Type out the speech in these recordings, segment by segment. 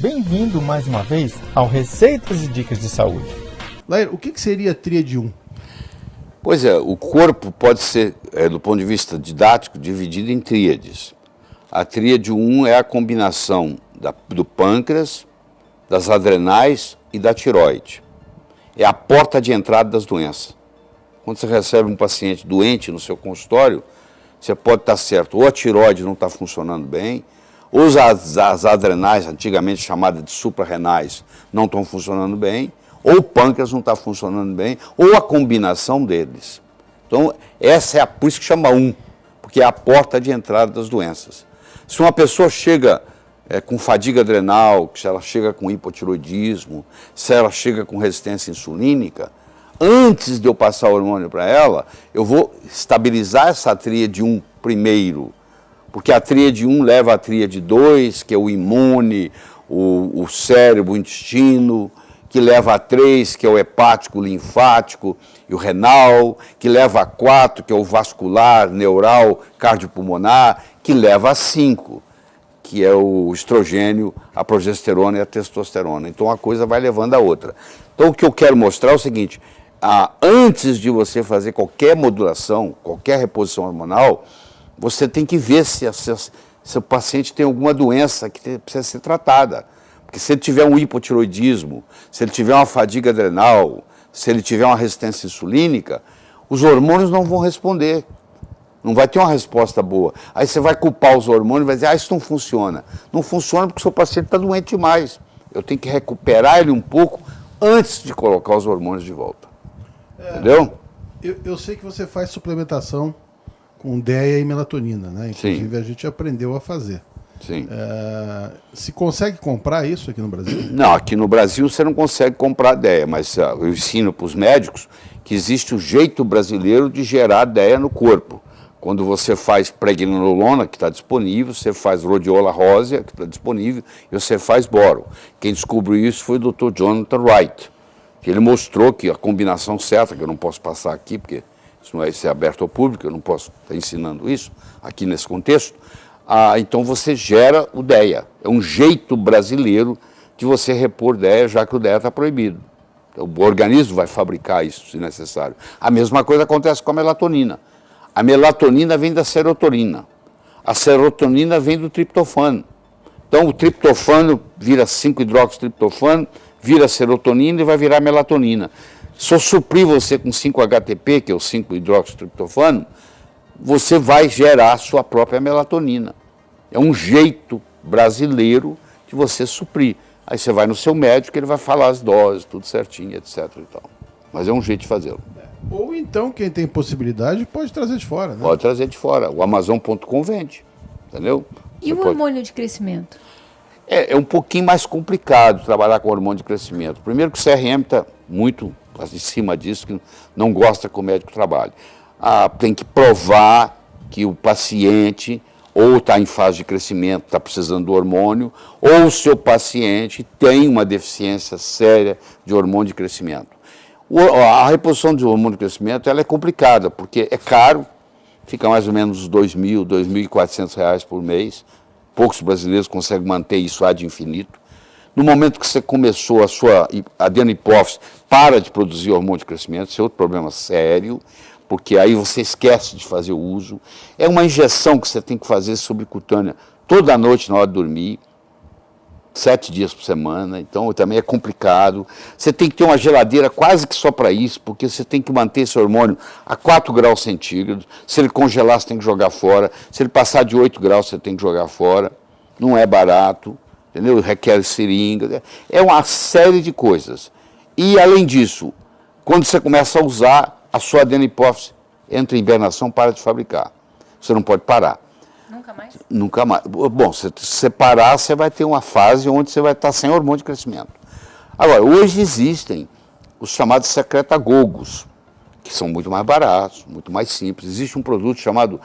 Bem-vindo mais uma vez ao Receitas e Dicas de Saúde. Lair, o que seria a tríade 1? Pois é, o corpo pode ser, do ponto de vista didático, dividido em tríades. A tríade 1 é a combinação do pâncreas, das adrenais e da tireoide. É a porta de entrada das doenças. Quando você recebe um paciente doente no seu consultório, você pode estar certo, ou a tireoide não está funcionando bem, ou as adrenais, antigamente chamadas de suprarrenais, não estão funcionando bem, ou o pâncreas não está funcionando bem, ou a combinação deles. Então, por isso que chama 1, porque é a porta de entrada das doenças. Se uma pessoa chega com fadiga adrenal, se ela chega com hipotiroidismo, se ela chega com resistência insulínica, antes de eu passar o hormônio para ela, eu vou estabilizar essa tríade 1 primeiro, porque a tríade 1 leva a tríade 2, que é o imune, o cérebro, o intestino, que leva a 3, que é o hepático, o linfático e o renal, que leva a 4, que é o vascular, neural, cardiopulmonar, que leva a 5, que é o estrogênio, a progesterona e a testosterona. Então a coisa vai levando a outra. Então o que eu quero mostrar é o seguinte, antes de você fazer qualquer modulação, qualquer reposição hormonal, você tem que ver se o paciente tem alguma doença que precisa ser tratada. Porque se ele tiver um hipotiroidismo, se ele tiver uma fadiga adrenal, se ele tiver uma resistência insulínica, os hormônios não vão responder. Não vai ter uma resposta boa. Aí você vai culpar os hormônios e vai dizer, isso não funciona. Não funciona porque o seu paciente está doente demais. Eu tenho que recuperar ele um pouco antes de colocar os hormônios de volta. Entendeu? Eu sei que você faz suplementação com DEA e melatonina, né? Inclusive Sim. a gente aprendeu a fazer. Sim. Se consegue comprar isso aqui no Brasil? Não, aqui no Brasil você não consegue comprar DEA, mas eu ensino para os médicos que existe um jeito brasileiro de gerar DEA no corpo. Quando você faz pregnenolona, que está disponível, você faz rhodiola rósea, que está disponível, e você faz boro. Quem descobriu isso foi o Dr. Jonathan Wright, que ele mostrou que a combinação certa, que eu não posso passar aqui, porque isso não é aberto ao público, eu não posso estar ensinando isso aqui nesse contexto. Então você gera o DEA. É um jeito brasileiro de você repor DEA, já que o DEA está proibido. Então, o organismo vai fabricar isso, se necessário. A mesma coisa acontece com a melatonina. A melatonina vem da serotonina. A serotonina vem do triptofano. Então o triptofano vira 5-hidroxitriptofano, vira serotonina e vai virar melatonina. Se eu suprir você com 5-HTP, que é o 5-hidroxitriptofano, você vai gerar a sua própria melatonina. É um jeito brasileiro de você suprir. Aí você vai no seu médico, ele vai falar as doses, tudo certinho, etc. E tal. Mas é um jeito de fazê-lo. Ou então, quem tem possibilidade, pode trazer de fora, né? Pode trazer de fora. O Amazon.com vende, entendeu? E o hormônio de crescimento? É um pouquinho mais complicado trabalhar com hormônio de crescimento. Primeiro que o CRM está muito em cima disso, que não gosta que o médico trabalhe. Tem que provar que o paciente ou está em fase de crescimento, está precisando do hormônio, ou o seu paciente tem uma deficiência séria de hormônio de crescimento. A reposição de hormônio de crescimento ela é complicada, porque é caro, fica mais ou menos R$2.000, R$2.400 por mês. Poucos brasileiros conseguem manter isso ad infinito. No momento que você começou a sua adenohipófise, para de produzir hormônio de crescimento, isso é outro problema sério, porque aí você esquece de fazer o uso. É uma injeção que você tem que fazer subcutânea toda noite na hora de dormir, 7 dias por semana, então também é complicado. Você tem que ter uma geladeira quase que só para isso, porque você tem que manter esse hormônio a 4 graus centígrados. Se ele congelar, você tem que jogar fora. Se ele passar de 8 graus, você tem que jogar fora. Não é barato, entendeu? Requer seringa. É uma série de coisas. E, além disso, quando você começa a usar, a sua adenohipófise entra em hibernação, para de fabricar. Você não pode parar. Nunca mais? Nunca mais. Bom, se você parar, você vai ter uma fase onde você vai estar sem hormônio de crescimento. Agora, hoje existem os chamados secretagogos, que são muito mais baratos, muito mais simples. Existe um produto chamado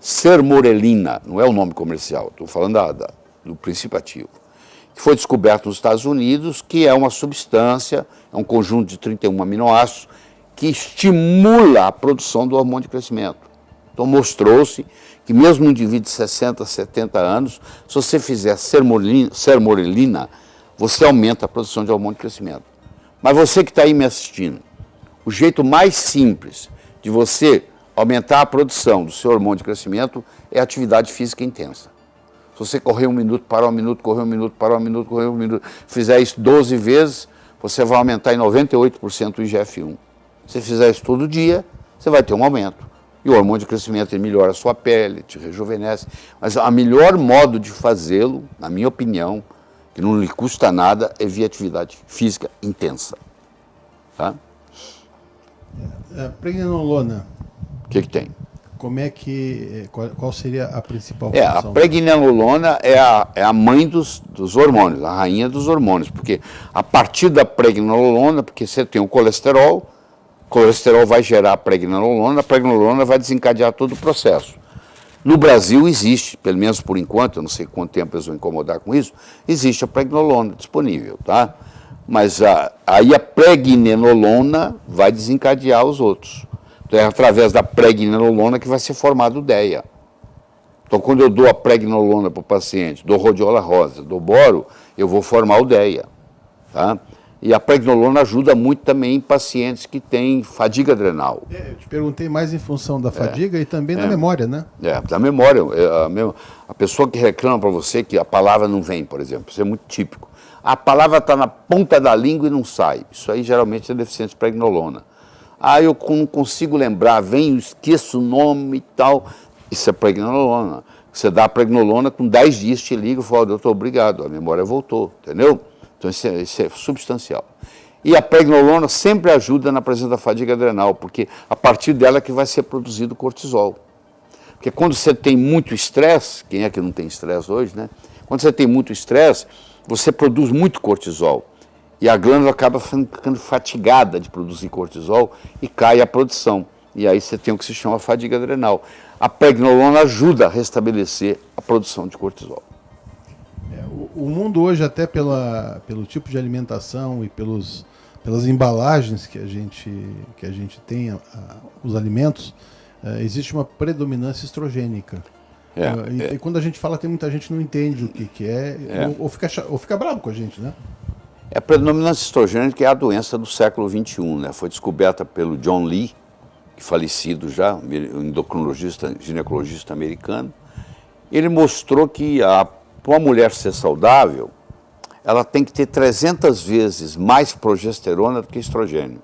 sermorelina, não é o nome comercial, estou falando do princípio ativo, que foi descoberto nos Estados Unidos, que é uma substância, é um conjunto de 31 aminoácidos, que estimula a produção do hormônio de crescimento. Então mostrou-se que mesmo um indivíduo de 60, 70 anos, se você fizer sermorelina, você aumenta a produção de hormônio de crescimento. Mas você que está aí me assistindo, o jeito mais simples de você aumentar a produção do seu hormônio de crescimento é atividade física intensa. Se você correr 1 minuto, parar 1 minuto, correr 1 minuto, parar 1 minuto, correr 1 minuto, fizer isso 12 vezes, você vai aumentar em 98% o IGF-1. Se fizer isso todo dia, você vai ter um aumento. E o hormônio de crescimento ele melhora a sua pele, te rejuvenesce. Mas o melhor modo de fazê-lo, na minha opinião, que não lhe custa nada, é via atividade física intensa. Tá? Pregnenolona, O que tem? como é que, qual seria a principal A função? pregnenolona é a mãe dos hormônios, a rainha dos hormônios, porque a partir da pregnenolona, porque você tem o colesterol vai gerar a pregnenolona vai desencadear todo o processo. No Brasil existe, pelo menos por enquanto, eu não sei quanto tempo eles vão incomodar com isso, existe a pregnenolona disponível, tá? Mas aí a pregnenolona vai desencadear os outros. Então é através da pregnenolona que vai ser formado o DEA. Então quando eu dou a pregnenolona para o paciente, dou rodiola rosa, dou boro, eu vou formar o DEA, tá? E a pregnenolona ajuda muito também em pacientes que têm fadiga adrenal. Eu te perguntei mais em função da fadiga e também da memória, né? Da memória. A pessoa que reclama para você que a palavra não vem, por exemplo, isso é muito típico. A palavra está na ponta da língua e não sai. Isso aí geralmente é deficiência de pregnenolona. Eu não consigo lembrar, esqueço o nome e tal. Isso é pregnenolona. Você dá a pregnenolona, com 10 dias te liga e fala, doutor, obrigado, a memória voltou, entendeu? Então isso é substancial. E a pregnenolona sempre ajuda na presença da fadiga adrenal, porque a partir dela é que vai ser produzido cortisol. Porque quando você tem muito estresse, quem é que não tem estresse hoje, né? Quando você tem muito estresse, você produz muito cortisol. E a glândula acaba ficando fatigada de produzir cortisol e cai a produção. E aí você tem o que se chama fadiga adrenal. A pregnenolona ajuda a restabelecer a produção de cortisol. O mundo hoje, até pelo tipo de alimentação e pelas embalagens que a gente tem, os alimentos, existe uma predominância estrogênica. E quando a gente fala, tem muita gente que não entende o que é. Ou fica bravo com a gente, né? A predominância estrogênica é a doença do século XXI, né? Foi descoberta pelo John Lee, falecido já, um endocrinologista, ginecologista americano. Ele mostrou que para uma mulher ser saudável, ela tem que ter 300 vezes mais progesterona do que estrogênio,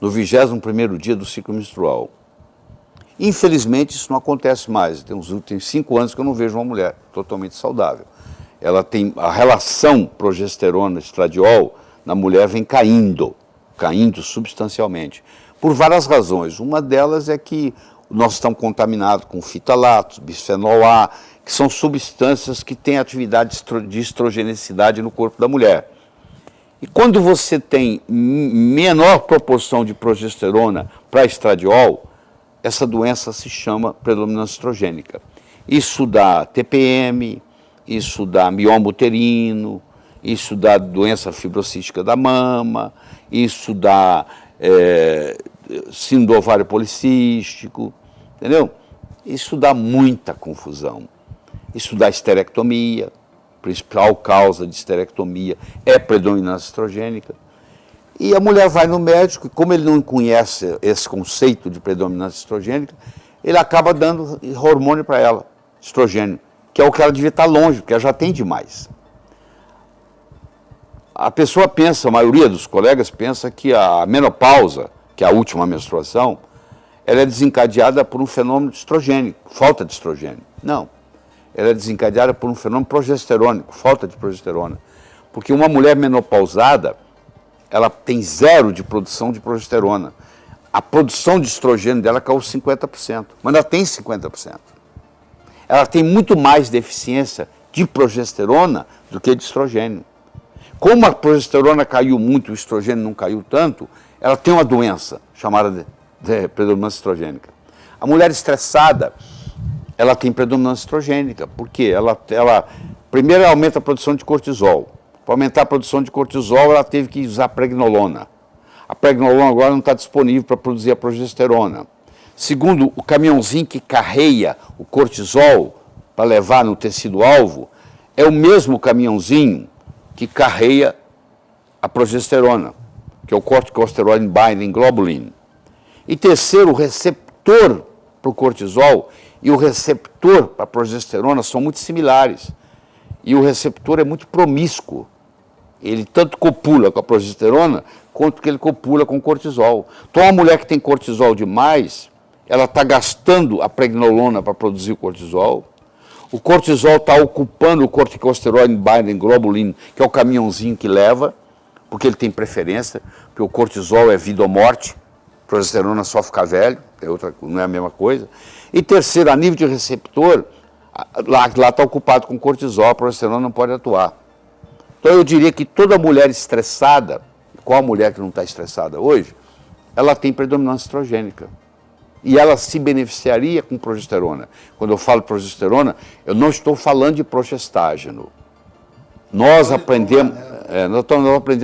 no 21º dia do ciclo menstrual. Infelizmente, isso não acontece mais. Tem 5 anos que eu não vejo uma mulher totalmente saudável. Ela tem a relação progesterona-estradiol na mulher vem caindo substancialmente, por várias razões. Uma delas é que nós estamos contaminados com fitalatos, bisfenol A, que são substâncias que têm atividade de estrogenicidade no corpo da mulher. E quando você tem menor proporção de progesterona para estradiol, essa doença se chama predominância estrogênica. Isso dá TPM, isso dá mioma uterino, isso dá doença fibrocística da mama, isso dá síndrome do ovário policístico, entendeu? Isso dá muita confusão. Isso dá esterectomia, a principal causa de esterectomia é predominância estrogênica. E a mulher vai no médico, e como ele não conhece esse conceito de predominância estrogênica, ele acaba dando hormônio para ela, estrogênio, que é o que ela devia estar longe, porque ela já tem demais. A pessoa pensa, a maioria dos colegas pensa que a menopausa, que é a última menstruação, ela é desencadeada por um fenômeno estrogênico, falta de estrogênio. Não. Ela é desencadeada por um fenômeno progesterônico, falta de progesterona. Porque uma mulher menopausada, ela tem 0 de produção de progesterona. A produção de estrogênio dela caiu 50%, mas ela tem 50%. Ela tem muito mais deficiência de progesterona do que de estrogênio. Como a progesterona caiu muito, o estrogênio não caiu tanto, ela tem uma doença chamada de predominância estrogênica. A mulher estressada, ela tem predominância estrogênica, porque ela primeiro aumenta a produção de cortisol. Para aumentar a produção de cortisol, ela teve que usar pregnenolona. A pregnenolona agora não está disponível para produzir a progesterona. Segundo, o caminhãozinho que carreia o cortisol para levar no tecido-alvo é o mesmo caminhãozinho que carreia a progesterona, que é o corticosteroid binding globulin. E terceiro, o receptor para o cortisol e o receptor para a progesterona são muito similares. E o receptor é muito promíscuo. Ele tanto copula com a progesterona, quanto que ele copula com o cortisol. Então, uma mulher que tem cortisol demais, ela está gastando a pregnolona para produzir o cortisol. O cortisol está ocupando o corticosteroid binding globulin, que é o caminhãozinho que leva, porque ele tem preferência, porque o cortisol é vida ou morte, a progesterona só ficar velho, não é a mesma coisa. E terceiro, a nível de receptor, lá está ocupado com cortisol, a progesterona não pode atuar. Então eu diria que toda mulher estressada, qual a mulher que não está estressada hoje, ela tem predominância estrogênica. E ela se beneficiaria com progesterona. Quando eu falo progesterona, eu não estou falando de progestágeno. Nós aprendemos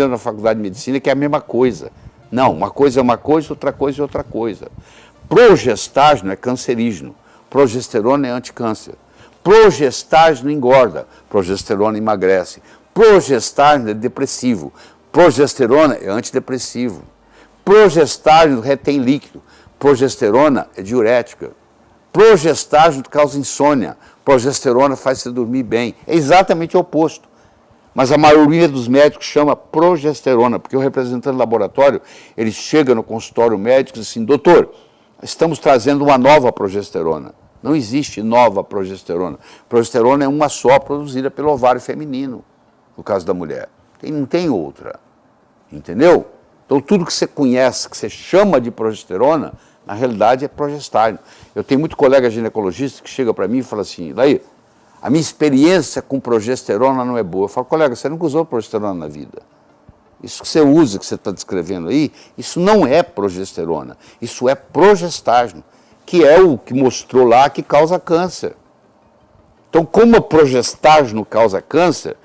na faculdade de medicina que é a mesma coisa. Não, uma coisa é uma coisa, outra coisa é outra coisa. Progestágeno é cancerígeno, progesterona é anticâncer. Progestágeno engorda, progesterona emagrece. Progestágeno é depressivo, progesterona é antidepressivo. Progestágeno retém líquido, progesterona é diurética. Progestágeno causa insônia, progesterona faz você dormir bem. É exatamente o oposto. Mas a maioria dos médicos chama progesterona, porque o representante do laboratório, ele chega no consultório médico e diz assim, doutor, estamos trazendo uma nova progesterona. Não existe nova progesterona. Progesterona é uma só produzida pelo ovário feminino, no caso da mulher. Não tem outra. Entendeu? Então tudo que você conhece, que você chama de progesterona, na realidade é progestágeno. Eu tenho muito colega ginecologista que chega para mim e fala assim, daí, a minha experiência com progesterona não é boa. Eu falo, colega, você nunca usou progesterona na vida. Isso que você usa, que você está descrevendo aí, isso não é progesterona, isso é progestágeno, que é o que mostrou lá que causa câncer. Então, como a progestágeno causa câncer,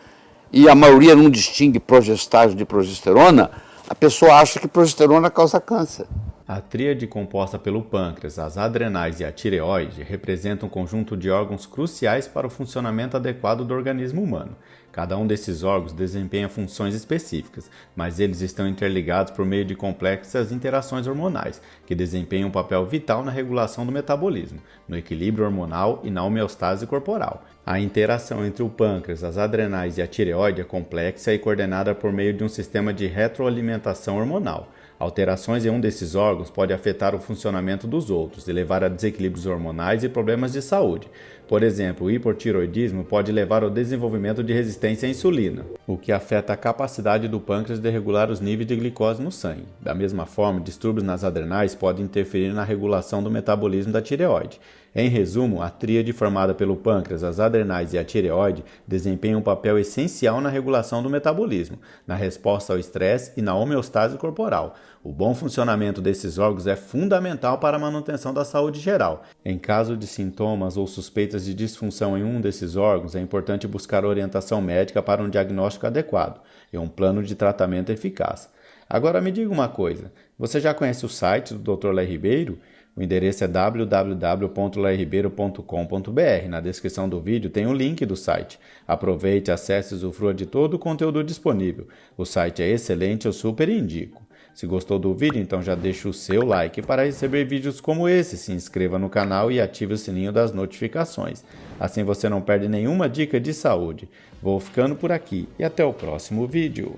e a maioria não distingue progestágeno de progesterona, a pessoa acha que progesterona causa câncer. A tríade composta pelo pâncreas, as adrenais e a tireoide representa um conjunto de órgãos cruciais para o funcionamento adequado do organismo humano. Cada um desses órgãos desempenha funções específicas, mas eles estão interligados por meio de complexas interações hormonais, que desempenham um papel vital na regulação do metabolismo, no equilíbrio hormonal e na homeostase corporal. A interação entre o pâncreas, as adrenais e a tireoide é complexa e coordenada por meio de um sistema de retroalimentação hormonal. Alterações em um desses órgãos pode afetar o funcionamento dos outros e levar a desequilíbrios hormonais e problemas de saúde. Por exemplo, o hipotireoidismo pode levar ao desenvolvimento de resistência à insulina, o que afeta a capacidade do pâncreas de regular os níveis de glicose no sangue. Da mesma forma, distúrbios nas adrenais podem interferir na regulação do metabolismo da tireoide. Em resumo, a tríade formada pelo pâncreas, as adrenais e a tireoide desempenha um papel essencial na regulação do metabolismo, na resposta ao estresse e na homeostase corporal. O bom funcionamento desses órgãos é fundamental para a manutenção da saúde geral. Em caso de sintomas ou suspeitas de disfunção em um desses órgãos, é importante buscar orientação médica para um diagnóstico adequado e um plano de tratamento eficaz. Agora me diga uma coisa, você já conhece o site do Dr. Lé Ribeiro? O endereço é www.lerribeiro.com.br. Na descrição do vídeo tem o link do site. Aproveite, acesse e usufrua de todo o conteúdo disponível. O site é excelente, eu super indico. Se gostou do vídeo, então já deixa o seu like para receber vídeos como esse. Se inscreva no canal e ative o sininho das notificações. Assim você não perde nenhuma dica de saúde. Vou ficando por aqui e até o próximo vídeo.